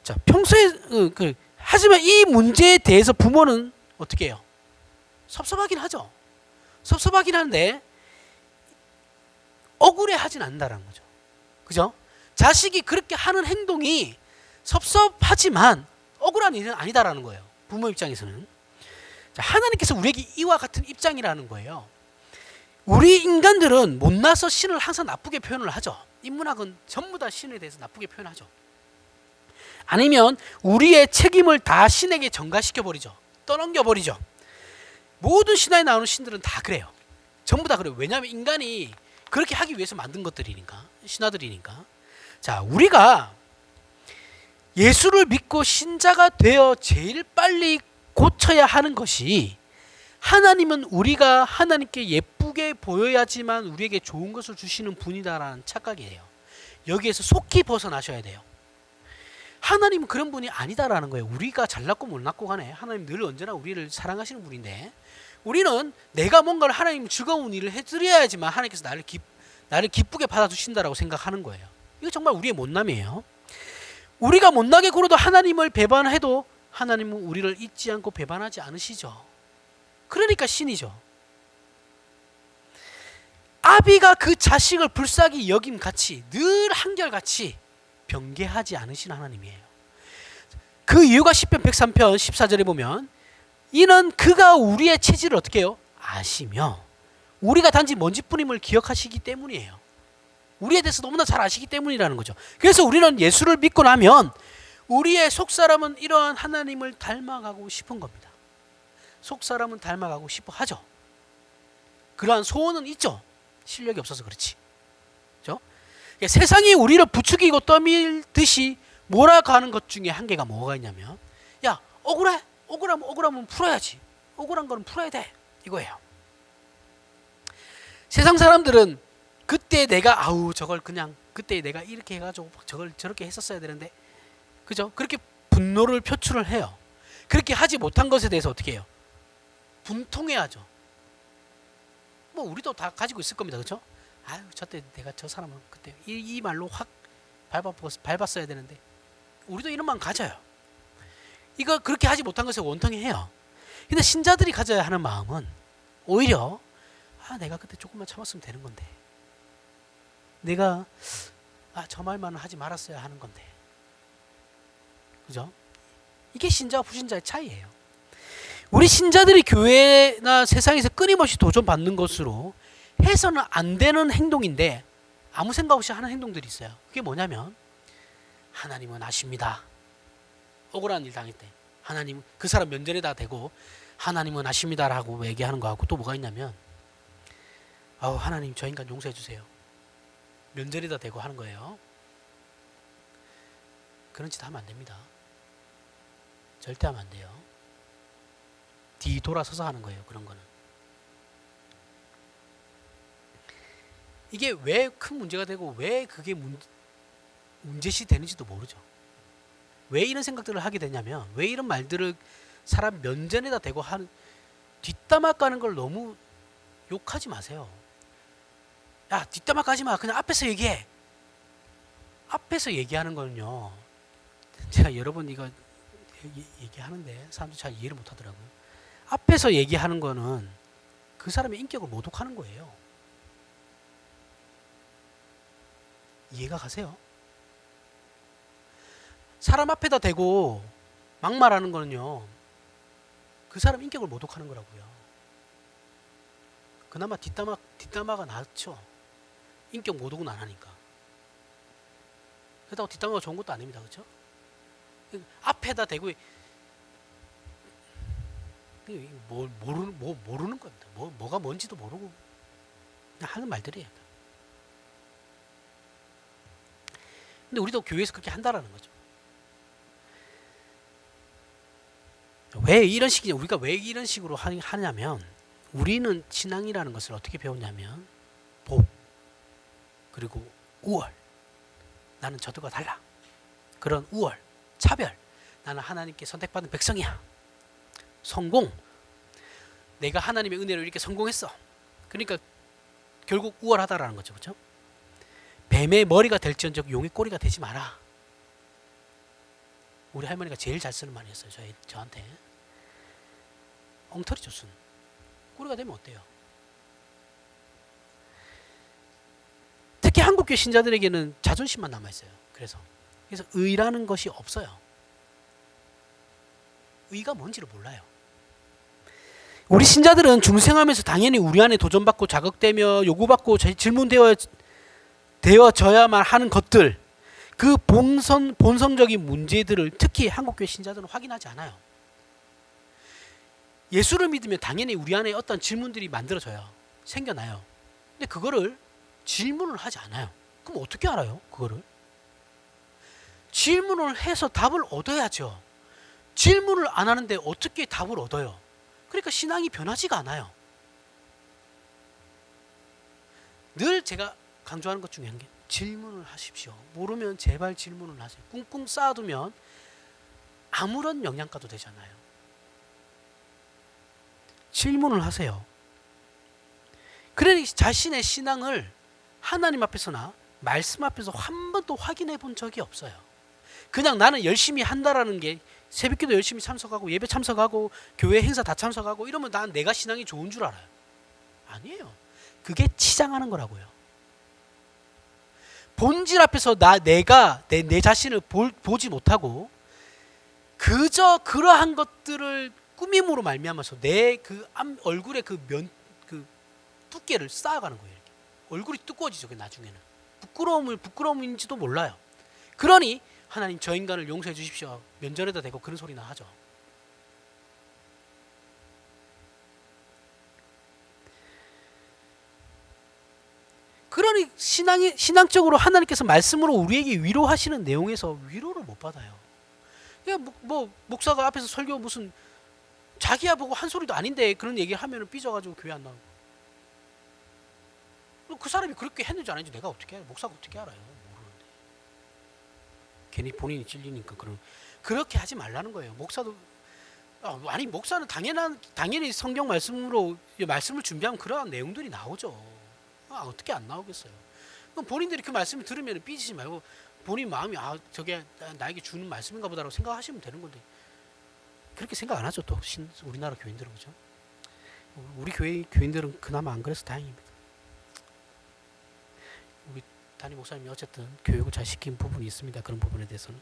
자, 평소에 하지만 이 문제에 대해서 부모는 어떻게 해요? 섭섭하긴 하죠. 섭섭하긴 한데 억울해하진 않는다라는 거죠. 그죠? 자식이 그렇게 하는 행동이 섭섭하지만 억울한 일은 아니다라는 거예요. 부모 입장에서는. 자, 하나님께서 우리에게 이와 같은 입장이라는 거예요. 우리 인간들은 못나서 신을 항상 나쁘게 표현을 하죠. 인문학은 전부 다 신에 대해서 나쁘게 표현하죠. 아니면 우리의 책임을 다 신에게 전가시켜버리죠. 떠넘겨버리죠. 모든 신화에 나오는 신들은 다 그래요. 전부 다 그래요. 왜냐하면 인간이 그렇게 하기 위해서 만든 것들이니까, 신화들이니까. 자, 우리가 예수를 믿고 신자가 되어 제일 빨리 고쳐야 하는 것이, 하나님은 우리가 하나님께 예쁘게 보여야지만 우리에게 좋은 것을 주시는 분이다라는 착각이에요. 여기에서 속히 벗어나셔야 돼요. 하나님은 그런 분이 아니다라는 거예요. 우리가 잘났고 못났고 간에 하나님 늘 언제나 우리를 사랑하시는 분인데, 우리는 내가 뭔가를 하나님 즐거운 일을 해드려야지만 하나님께서 나를 기쁘게 받아주신다라고 생각하는 거예요. 이거 정말 우리의 못남이에요. 우리가 못나게 굴어도 하나님을 배반해도 하나님은 우리를 잊지 않고 배반하지 않으시죠. 그러니까 신이죠. 아비가 그 자식을 불쌍히 여김같이 늘 한결같이 변개하지 않으신 하나님이에요. 그 이유가 시편 103편 14절에 보면, 이는 그가 우리의 체질을 어떻게 해요? 아시며 우리가 단지 먼지뿐임을 기억하시기 때문이에요. 우리에 대해서 너무나 잘 아시기 때문이라는 거죠. 그래서 우리는 예수를 믿고 나면 우리의 속사람은 이러한 하나님을 닮아가고 싶은 겁니다. 속사람은 닮아가고 싶어 하죠. 그러한 소원은 있죠. 실력이 없어서 그렇지. 그렇죠? 세상이 우리를 부추기고 떠밀듯이 몰아가는 것 중에 한계가 뭐가 있냐면, 야, 억울해? 억울하면 풀어야지. 억울한 거는 풀어야 돼. 이거예요. 세상 사람들은 그때 내가 저걸 그냥 그때 내가 이렇게 해가지고 저걸 저렇게 했었어야 되는데, 그죠? 그렇게 분노를 표출을 해요. 그렇게 하지 못한 것에 대해서 어떻게 해요? 분통해야죠. 뭐 우리도 다 가지고 있을 겁니다, 그렇죠? 저때 내가 저 사람은 그때 이 말로 확 밟았어야 되는데, 우리도 이런 마음 가져요. 이거 그렇게 하지 못한 것에 원통해요. 근데 신자들이 가져야 하는 마음은 오히려 내가 그때 조금만 참았으면 되는 건데, 내가 저 말만은 하지 말았어야 하는 건데, 그죠? 이게 신자와 불신자의 차이예요. 우리 신자들이 교회나 세상에서 끊임없이 도전받는 것으로 해서는 안 되는 행동인데 아무 생각 없이 하는 행동들이 있어요. 그게 뭐냐면, 하나님은 아십니다. 억울한 일 당할 때 하나님, 그 사람 면전에다 대고 하나님은 아십니다라고 얘기하는 거하고, 또 뭐가 있냐면, 하나님 저 인간 용서해 주세요. 면전에다 대고 하는 거예요. 그런 짓 하면 안 됩니다. 절대 하면 안 돼요. 뒤돌아서서 하는 거예요, 그런 거는. 이게 왜 큰 문제가 되고 왜 그게 문제시 되는지도 모르죠. 왜 이런 생각들을 하게 되냐면, 왜 이런 말들을 사람 면전에다 대고 하는, 뒷담화 까는 걸 너무 욕하지 마세요. 야, 뒷담화 까지 마. 그냥 앞에서 얘기해. 앞에서 얘기하는 거는요, 제가 여러 번 이거 얘기하는데 사람들이 잘 이해를 못 하더라고요. 앞에서 얘기하는 거는 그 사람의 인격을 모독하는 거예요. 이해가 가세요? 사람 앞에다 대고 막말하는 거는요, 그 사람 인격을 모독하는 거라고요. 그나마 뒷담화가 낫죠. 인격 모독은 안 하니까. 그렇다고 뒷담화가 좋은 것도 아닙니다, 그렇죠? 앞에다 대고 모르는 겁니다. 뭐가 뭔지도 모르고 그냥 하는 말들이에요. 근데 우리도 교회에서 그렇게 한다라는 거죠. 왜 이런 식이 우리가 왜 이런 식으로 하냐면 우리는 신앙이라는 것을 어떻게 배웠냐면 복 그리고 우월 나는 저들과 달라 그런 우월 차별 나는 하나님께 선택받은 백성이야 성공 내가 하나님의 은혜로 이렇게 성공했어 그러니까 결국 우월하다라는 거죠 그렇죠? 뱀의 머리가 될지언정 용의 꼬리가 되지 마라 우리 할머니가 제일 잘 쓰는 말이었어요 저한테 엉터리 조순 꼬리가 되면 어때요? 특히 한국교 신자들에게는 자존심만 남아있어요 그래서 의라는 것이 없어요 의가 뭔지를 몰라요 우리 신자들은 중생하면서 당연히 우리 안에 도전받고 자극되며 요구받고 질문되어져야만 하는 것들 그 본성적인 문제들을 특히 한국교회 신자들은 확인하지 않아요 예수를 믿으면 당연히 우리 안에 어떤 질문들이 만들어져요 생겨나요 근데 그거를 질문을 하지 않아요 그럼 어떻게 알아요 그거를 질문을 해서 답을 얻어야죠 질문을 안 하는데 어떻게 답을 얻어요 그러니까 신앙이 변하지가 않아요 늘 제가 강조하는 것 중에 한 게 질문을 하십시오 모르면 제발 질문을 하세요 꿍꿍 쌓아두면 아무런 영양가도 되지 않아요 질문을 하세요 그러니 자신의 신앙을 하나님 앞에서나 말씀 앞에서 한 번도 확인해 본 적이 없어요 그냥 나는 열심히 한다라는 게 새벽기도 열심히 참석하고 예배 참석하고 교회 행사 다 참석하고 이러면 난 내가 신앙이 좋은 줄 알아요 아니에요 그게 치장하는 거라고요 본질 앞에서 내가 내 자신을 보지 못하고 그저 그러한 것들을 꾸밈으로 말미암아서 내 그 얼굴에 그 두께를 쌓아가는 거예요 이렇게. 얼굴이 두꺼워지죠 나중에는 부끄러움인지도 몰라요 그러니 하나님 저 인간을 용서해 주십시오 면전에다 대고 그런 소리나 하죠 그러니 신앙적으로 하나님께서 말씀으로 우리에게 위로하시는 내용에서 위로를 못 받아요 그냥 뭐 목사가 앞에서 설교 무슨 자기야 보고 한 소리도 아닌데 그런 얘기를 하면 삐져가지고 교회 안 나오고 그 사람이 그렇게 했는지 안 했는지 내가 어떻게 알아요 목사가 어떻게 알아요 모르는데 괜히 본인이 찔리니까 그렇게 하지 말라는 거예요 목사도 아니 목사는 당연히 성경 말씀으로 말씀을 준비하면 그러한 내용들이 나오죠 어떻게 안 나오겠어요 그럼 본인들이 그 말씀을 들으면 삐지지 말고 본인 마음이 저게 나에게 주는 말씀인가 보다라고 생각하시면 되는 건데 그렇게 생각 안 하죠 또 우리나라 교인들은 그죠 우리 교인들은 그나마 안 그래서 다행입니다 우리 담임 목사님이 어쨌든 교육을 잘 시킨 부분이 있습니다 그런 부분에 대해서는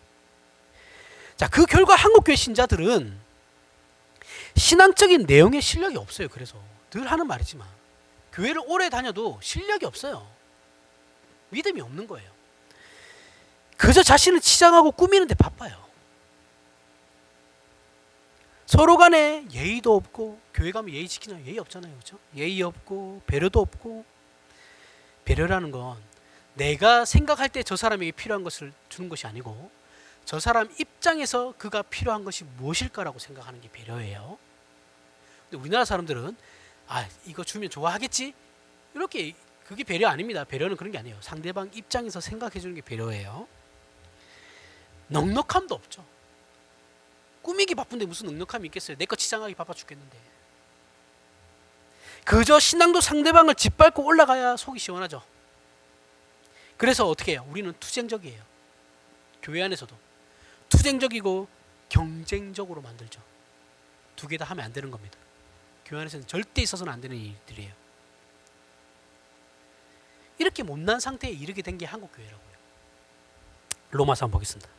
자 그 결과 한국교회 신자들은 신앙적인 내용에 실력이 없어요 그래서 늘 하는 말이지만 교회를 오래 다녀도 실력이 없어요 믿음이 없는 거예요 그저 자신을 치장하고 꾸미는 데 바빠요 서로 간에 예의도 없고 교회 가면 예의 지키냐 예의 없잖아요 그렇죠? 예의 없고 배려도 없고 배려라는 건 내가 생각할 때 저 사람에게 필요한 것을 주는 것이 아니고 저 사람 입장에서 그가 필요한 것이 무엇일까라고 생각하는 게 배려예요 근데 우리나라 사람들은 이거 주면 좋아하겠지 이렇게 그게 배려 아닙니다 배려는 그런 게 아니에요 상대방 입장에서 생각해 주는 게 배려예요 넉넉함도 없죠 꾸미기 바쁜데 무슨 넉넉함이 있겠어요 내 거 치장하기 바빠 죽겠는데 그저 신앙도 상대방을 짓밟고 올라가야 속이 시원하죠 그래서 어떻게 해요 우리는 투쟁적이에요 교회 안에서도 투쟁적이고 경쟁적으로 만들죠 두 개 다 하면 안 되는 겁니다 교회 안에서는 절대 있어서는 안 되는 일들이에요 이렇게 못난 상태에 이르게 된 게 한국 교회라고요 로마서 한번 보겠습니다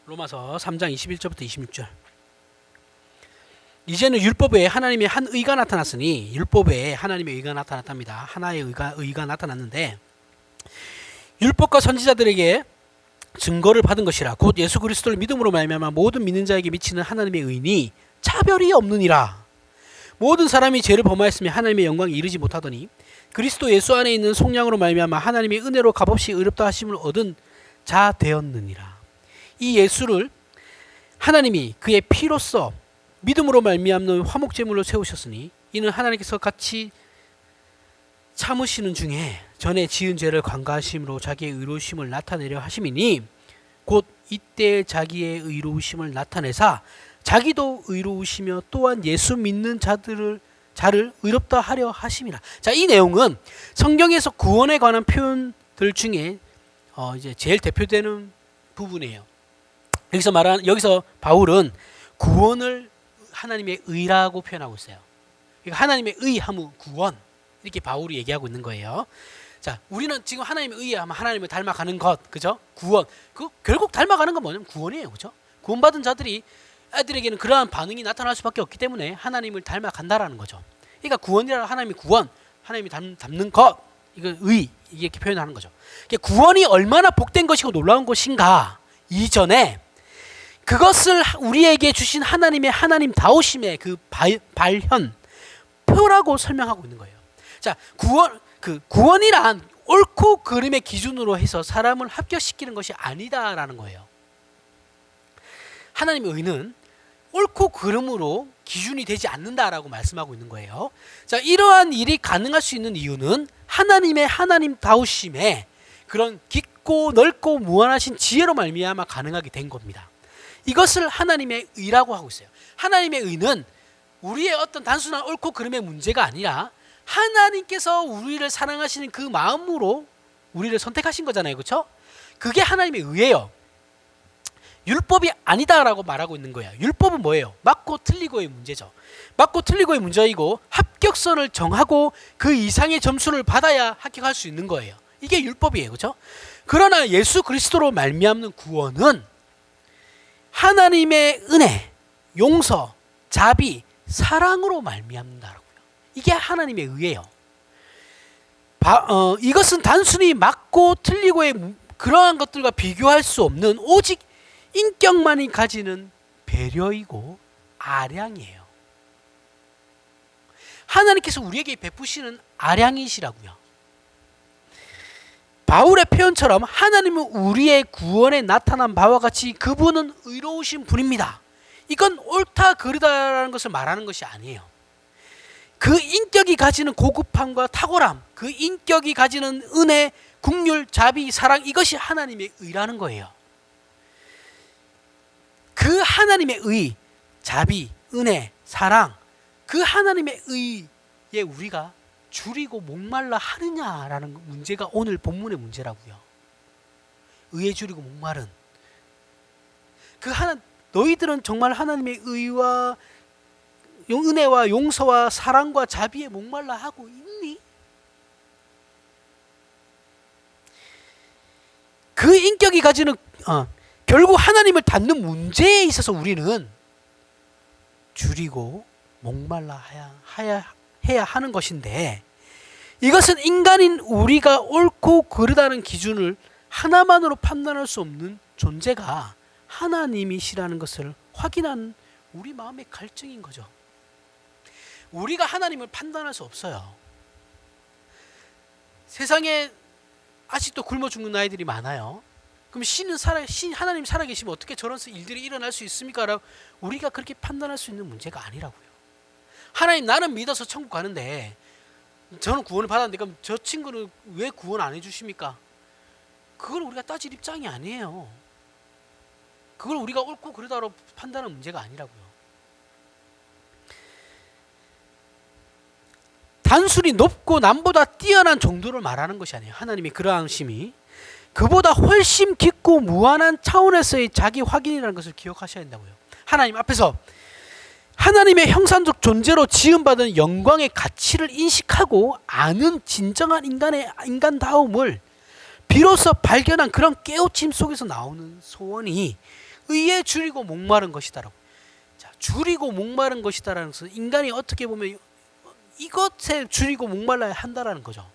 로마서 3장 21절부터 26절 이제는 율법 외에 하나님의 한 의가 나타났으니 율법 외에 하나님의 의가 나타났답니다 하나의 의가 나타났는데 율법과 선지자들에게 증거를 받은 것이라 곧 예수 그리스도를 믿음으로 말미암아 모든 믿는 자에게 미치는 하나님의 의니 차별이 없느니라 모든 사람이 죄를 범하였으며 하나님의 영광에 이르지 못하더니 그리스도 예수 안에 있는 속량으로 말미암아 하나님의 은혜로 값없이 의롭다 하심을 얻은 자 되었느니라 이 예수를 하나님이 그의 피로써 믿음으로 말미암는 화목제물로 세우셨으니 이는 하나님께서 같이 참으시는 중에 전에 지은 죄를 관가하심으로 자기의 의로우심을 나타내려 하심이니 곧 이때 자기의 의로우심을 나타내사 자기도 의로우시며 또한 예수 믿는 자를 의롭다 하려 하심이라. 자, 이 내용은 성경에서 구원에 관한 표현들 중에 이제 제일 대표되는 부분이에요. 여기서 바울은 구원을 하나님의 의라고 표현하고 있어요. 그러니까 하나님의 의하면 구원, 이렇게 바울이 얘기하고 있는 거예요. 자, 우리는 지금 하나님의 의하면 하나님을 닮아가는 것, 그죠? 구원, 결국 닮아가는 건 뭐냐면 구원이에요, 그죠? 구원받은 애들에게는 그러한 반응이 나타날 수밖에 없기 때문에 하나님을 닮아간다라는 거죠. 그러니까 구원이라 하나님의 구원, 하나님이 닮는 것, 이거 이렇게 표현하는 거죠. 구원이 얼마나 복된 것이고 놀라운 것인가 이전에 그것을 우리에게 주신 하나님의 하나님다우심의 그 발현, 표라고 설명하고 있는 거예요. 자, 구원이란 옳고 그름의 기준으로 해서 사람을 합격시키는 것이 아니다라는 거예요. 하나님의 의는 옳고 그름으로 기준이 되지 않는다라고 말씀하고 있는 거예요. 자, 이러한 일이 가능할 수 있는 이유는 하나님의 하나님다우심에 그런 깊고 넓고 무한하신 지혜로 말미암아 가능하게 된 겁니다. 이것을 하나님의 의라고 하고 있어요. 하나님의 의는 우리의 어떤 단순한 옳고 그름의 문제가 아니라 하나님께서 우리를 사랑하시는 그 마음으로 우리를 선택하신 거잖아요, 그렇죠? 그게 하나님의 의예요. 율법이 아니다라고 말하고 있는 거예요. 율법은 뭐예요? 맞고 틀리고의 문제죠. 맞고 틀리고의 문제이고 합격선을 정하고 그 이상의 점수를 받아야 합격할 수 있는 거예요. 이게 율법이에요, 그렇죠? 그러나 예수 그리스도로 말미암는 구원은 하나님의 은혜, 용서, 자비, 사랑으로 말미암는다라고요. 이게 하나님의 의예요. 이것은 단순히 맞고 틀리고의 그러한 것들과 비교할 수 없는 오직 인격만이 가지는 배려이고 아량이에요. 하나님께서 우리에게 베푸시는 아량이시라고요. 바울의 표현처럼 하나님은 우리의 구원에 나타난 바와 같이 그분은 의로우신 분입니다. 이건 옳다 그르다라는 것을 말하는 것이 아니에요. 그 인격이 가지는 고급함과 탁월함, 그 인격이 가지는 은혜, 긍휼, 자비, 사랑, 이것이 하나님의 의라는 거예요. 그 하나님의 의, 자비, 은혜, 사랑, 그 하나님의 의에 우리가 줄이고 목말라 하느냐라는 문제가 오늘 본문의 문제라고요. 의에 줄이고 목마른 너희들은 정말 하나님의 의와 은혜와 용서와 사랑과 자비에 목말라 하고 있니? 그 인격이 가지는 결국 하나님을 닮는 문제에 있어서 우리는 줄이고 목말라 해야 하는 것인데, 이것은 인간인 우리가 옳고 그르다는 기준을 하나만으로 판단할 수 없는 존재가 하나님이시라는 것을 확인한 우리 마음의 갈증인 거죠. 우리가 하나님을 판단할 수 없어요. 세상에 아직도 굶어 죽는 아이들이 많아요. 그럼 하나님 살아계시면 어떻게 저런 일들이 일어날 수 있습니까? 우리가 그렇게 판단할 수 있는 문제가 아니라고요. 하나님, 나는 믿어서 천국 가는데 저는 구원을 받았는데 그럼 저 친구는 왜 구원 안 해주십니까? 그걸 우리가 따질 입장이 아니에요. 그걸 우리가 옳고 그르다로 판단하는 문제가 아니라고요. 단순히 높고 남보다 뛰어난 정도를 말하는 것이 아니에요. 하나님의 그러하심이 그보다 훨씬 깊고 무한한 차원에서의 자기 확인이라는 것을 기억하셔야 된다고요. 하나님 앞에서 하나님의 형상적 존재로 지음받은 영광의 가치를 인식하고 아는 진정한 인간다움을 비로소 발견한 그런 깨우침 속에서 나오는 소원이 의에 줄이고 목마른 것이다라고. 자, 줄이고 목마른 것이다라는 것은 인간이 어떻게 보면 이것에 줄이고 목말라야 한다라는 거죠.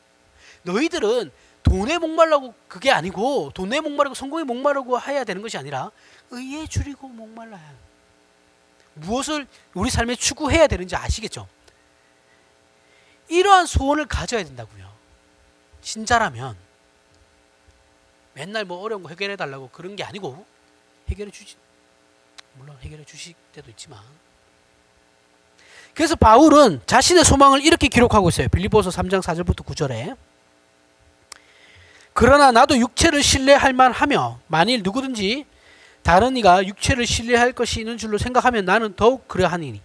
너희들은 돈에 목말라고 그게 아니고, 돈에 목마르고 성공에 목마르고 해야 되는 것이 아니라 의에 줄이고 목말라야 하는, 무엇을 우리 삶에 추구해야 되는지 아시겠죠? 이러한 소원을 가져야 된다고요. 신자라면 맨날 뭐 어려운 거 해결해 달라고 그런 게 아니고 해결해 주지, 물론 해결해 주실 때도 있지만. 그래서 바울은 자신의 소망을 이렇게 기록하고 있어요. 빌립보서 3장 4절부터 9절에 그러나 나도 육체를 신뢰할 만하며 만일 누구든지 다른 이가 육체를 신뢰할 것이 있는 줄로 생각하면 나는 더욱 그러하니니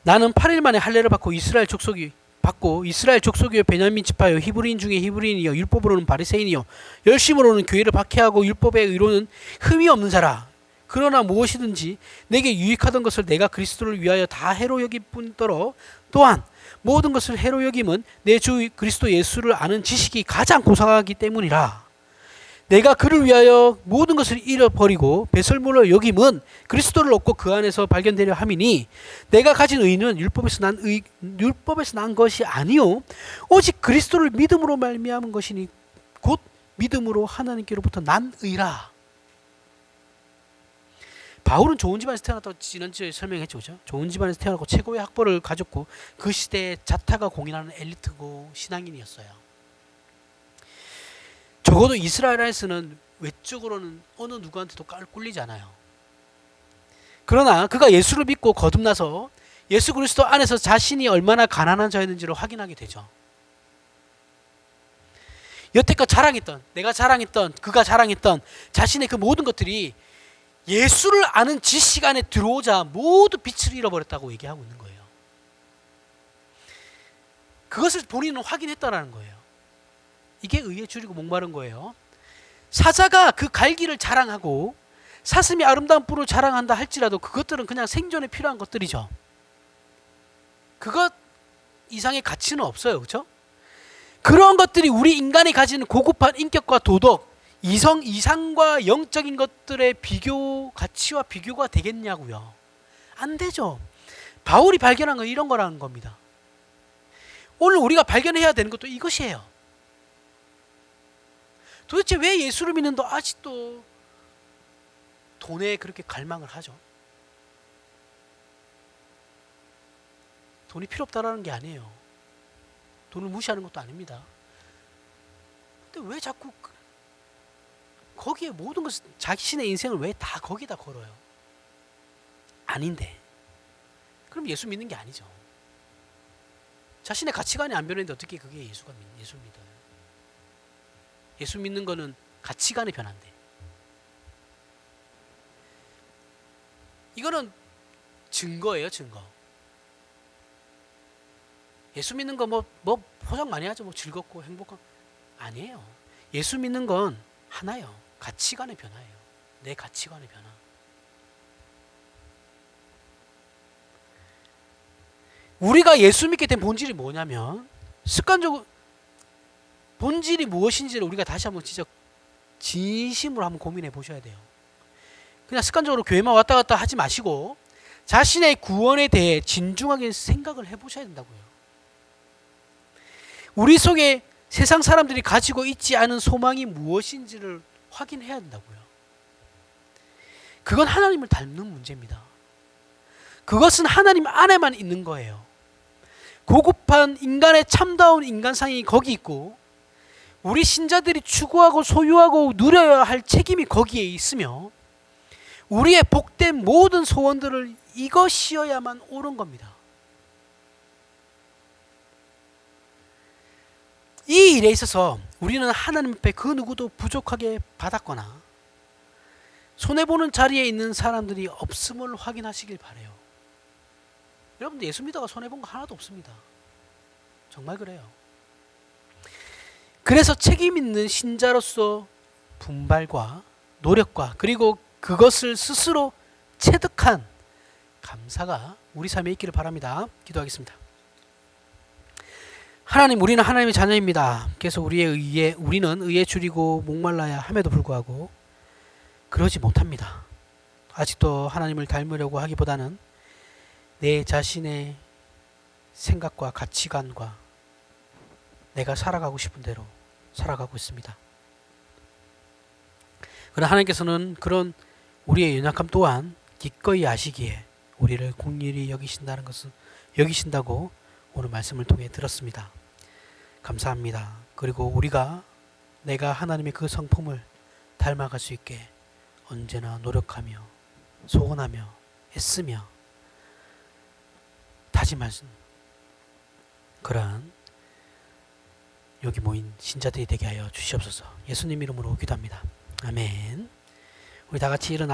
나는 8일 만에 할례를 받고 이스라엘 족속이요 베냐민 지파요 히브리인 중에 히브리인이요 율법으로는 바리새인이요 열심으로는 교회를 박해하고 율법의 의로는 흠이 없는 자라. 그러나 무엇이든지 내게 유익하던 것을 내가 그리스도를 위하여 다 해로 여길 뿐더러 또한 모든 것을 해로 여김은 내 주 그리스도 예수를 아는 지식이 가장 고상하기 때문이라. 내가 그를 위하여 모든 것을 잃어버리고 배설물로 여김은 그리스도를 얻고 그 안에서 발견되려 함이니 내가 가진 의는 율법에서 난 것이 아니요 오직 그리스도를 믿음으로 말미암은 것이니 곧 믿음으로 하나님께로부터 난 의라. 바울은 좋은 집안에서 태어났다고 지난주에 설명했죠. 그죠? 좋은 집안에서 태어났고 최고의 학벌을 가졌고 그 시대에 자타가 공인하는 엘리트고 신앙인이었어요. 적어도 이스라엘에서는 외적으로는 어느 누구한테도 꿀리지 않아요. 그러나 그가 예수를 믿고 거듭나서 예수 그리스도 안에서 자신이 얼마나 가난한 자였는지를 확인하게 되죠. 여태껏 내가 자랑했던 그가 자랑했던 자신의 그 모든 것들이 예수를 아는 지식 안에 들어오자 모두 빛을 잃어버렸다고 얘기하고 있는 거예요. 그것을 본인은 확인했다라는 거예요. 이게 의에 줄이고 목마른 거예요. 사자가 그 갈기를 자랑하고 사슴이 아름다운 뿔을 자랑한다 할지라도 그것들은 그냥 생존에 필요한 것들이죠. 그것 이상의 가치는 없어요. 그렇죠? 그런 것들이 우리 인간이 가지는 고급한 인격과 도덕, 이상과 영적인 것들의 가치와 비교가 되겠냐고요. 안 되죠. 바울이 발견한 건 이런 거라는 겁니다. 오늘 우리가 발견해야 되는 것도 이것이에요. 도대체 왜 예수를 믿는데 아직도 돈에 그렇게 갈망을 하죠? 돈이 필요 없다라는 게 아니에요. 돈을 무시하는 것도 아닙니다. 근데 왜 자꾸 거기에 모든 것을 자신의 인생을 왜 다 거기다 걸어요? 아닌데. 그럼 예수 믿는 게 아니죠. 자신의 가치관이 안 변했는데 어떻게 그게 예수를 믿어요? 예수 믿는 거는 가치관의 변화인데. 이거는 증거예요, 증거. 예수 믿는 거 뭐 포장 많이 하죠. 뭐 즐겁고 행복한 아니에요. 예수 믿는 건 하나요. 가치관의 변화예요. 내 가치관의 변화. 우리가 예수 믿게 된 본질이 뭐냐면 습관적으로 본질이 무엇인지를 우리가 다시 한번 진짜 진심으로 한번 고민해 보셔야 돼요. 그냥 습관적으로 교회만 왔다 갔다 하지 마시고 자신의 구원에 대해 진중하게 생각을 해보셔야 된다고요. 우리 속에 세상 사람들이 가지고 있지 않은 소망이 무엇인지를 확인해야 된다고요. 그건 하나님을 닮는 문제입니다. 그것은 하나님 안에만 있는 거예요. 고급한 인간의 참다운 인간상이 거기 있고 우리 신자들이 추구하고 소유하고 누려야 할 책임이 거기에 있으며 우리의 복된 모든 소원들을 이것이어야만 옳은 겁니다. 이 일에 있어서 우리는 하나님 앞에 그 누구도 부족하게 받았거나 손해보는 자리에 있는 사람들이 없음을 확인하시길 바라요. 여러분들 예수 믿다가 손해본 거 하나도 없습니다. 정말 그래요. 그래서 책임 있는 신자로서 분발과 노력과 그리고 그것을 스스로 체득한 감사가 우리 삶에 있기를 바랍니다. 기도하겠습니다. 하나님, 우리는 하나님의 자녀입니다. 그래서 우리는 의에 줄이고 목말라야 함에도 불구하고 그러지 못합니다. 아직도 하나님을 닮으려고 하기보다는 내 자신의 생각과 가치관과 내가 살아가고 싶은 대로 살아가고 있습니다. 그러나 하나님께서는 그런 우리의 연약함 또한 기꺼이 아시기에 우리를 긍휼히 여기신다고 오늘 말씀을 통해 들었습니다. 감사합니다. 그리고 내가 하나님의 그 성품을 닮아갈 수 있게 언제나 노력하며 소원하며 애쓰며 다짐할 그러한 여기 모인 신자들이 되게 하여 주시옵소서. 예수님 이름으로 기도합니다. 아멘. 우리 다 같이 일어나